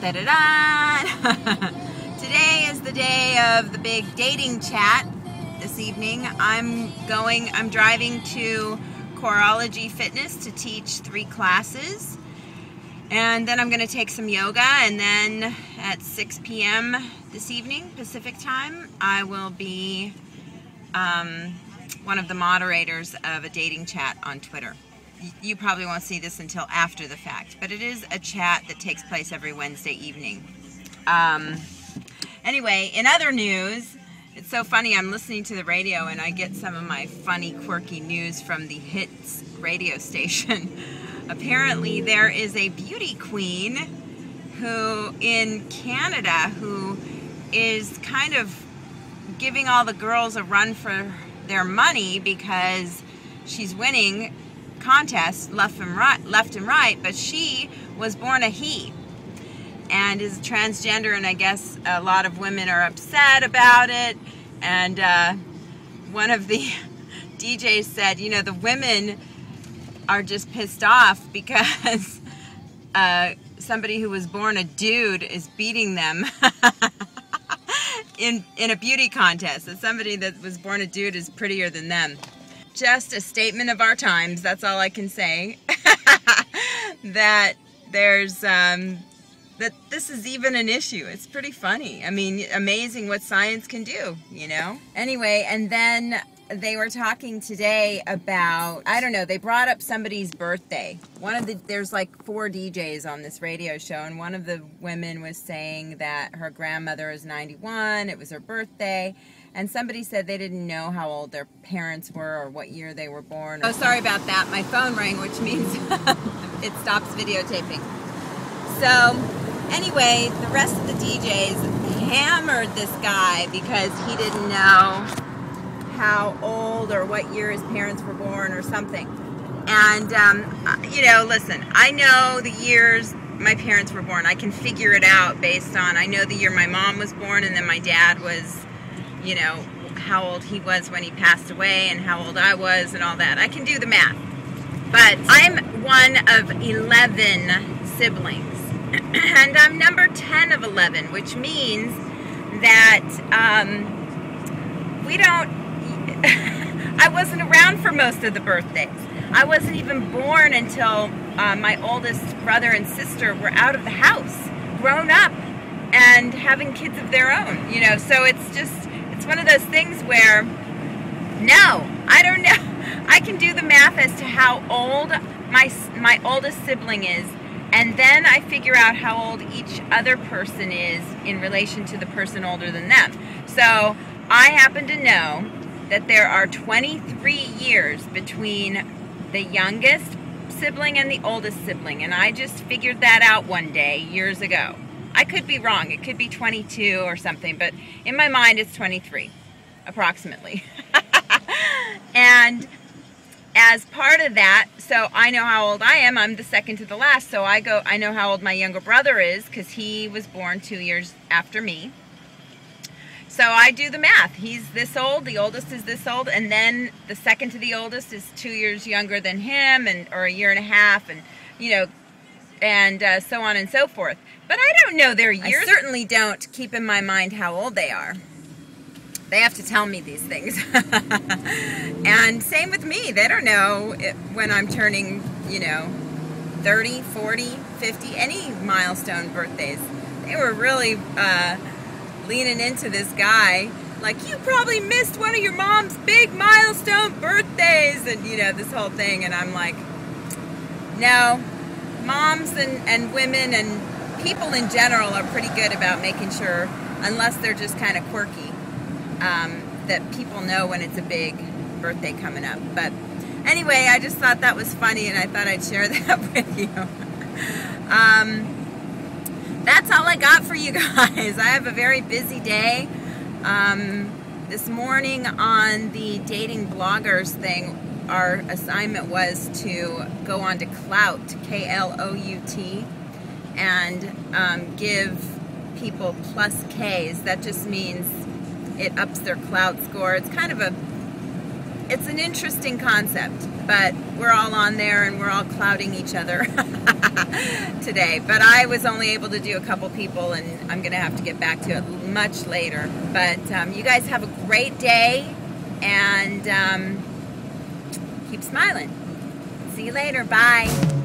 Da-da-da! Today is the day of the big dating chat. This evening I'm driving to EEDWLJ Fitness to teach 3 classes. And then I'm going to take some yoga, and then at 6 p.m. this evening, Pacific time, I will be one of the moderators of a dating chat on Twitter. You probably won't see this until after the fact, but it is a chat that takes place every Wednesday evening. Anyway, in other news, it's so funny, I'm listening to the radio and I get some of my funny, quirky news from the Hits radio station. Apparently there is a beauty queen who in Canada who is kind of giving all the girls a run for their money because she's winning contests left and right, but she was born a he and is transgender, and I guess a lot of women are upset about it. And one of the DJs said, you know, the women are just pissed off because somebody who was born a dude is beating them in a beauty contest, and somebody that was born a dude is prettier than them. Just a statement of our times, that's all I can say. That there's that this is even an issue. It's pretty funny. I mean, amazing what science can do, you know? Anyway, and then they were talking today about, I don't know, they brought up somebody's birthday. There's like 4 DJs on this radio show, and one of the women was saying that her grandmother is 91, it was her birthday, and somebody said they didn't know how old their parents were or what year they were born. Oh, sorry about that. My phone rang, which means it stops videotaping. So, anyway, the rest of the DJs hammered this guy because he didn't know how old or what year his parents were born or something. And, you know, listen, I know the years my parents were born. I can figure it out based on, I know the year my mom was born, and then my dad was, you know, how old he was when he passed away and how old I was and all that. I can do the math. But I'm one of 11 siblings. And I'm number 10 of 11, which means that I wasn't around for most of the birthdays. I wasn't even born until my oldest brother and sister were out of the house, grown up, and having kids of their own, you know. So it's one of those things where, no, I don't know. I can do the math as to how old my oldest sibling is, and then I figure out how old each other person is in relation to the person older than them. So I happen to know that there are 23 years between the youngest sibling and the oldest sibling, and I just figured that out one day years ago. I could be wrong. It could be 22 or something, but in my mind it's 23, approximately. And as part of that, so I know how old I am. I'm the second to the last, so I know how old my younger brother is because he was born 2 years after me. So I do the math. He's this old, the oldest is this old, and then the second to the oldest is 2 years younger than him, or a year and a half, and you know, and so on and so forth. But I don't know their years. I certainly don't keep in my mind how old they are. They have to tell me these things. And same with me. They don't know when I'm turning, you know, 30, 40, 50, any milestone birthdays. They were really leaning into this guy, like, you probably missed one of your mom's big milestone birthdays, and you know, this whole thing. And I'm like, no, moms and women and people in general are pretty good about making sure, unless they're just kind of quirky, that people know when it's a big birthday coming up. But anyway, I just thought that was funny, and I thought I'd share that with you. That's all I got for you guys. I have a very busy day. This morning on the dating bloggers thing, our assignment was to go on to Klout, K-L-O-U-T, and give people plus Ks. That just means it ups their Klout score. It's kind of it's an interesting concept. but we're all on there and we're all clouding each other today. But I was only able to do a couple people, and I'm gonna have to get back to it much later. But you guys have a great day, and keep smiling. See you later. Bye.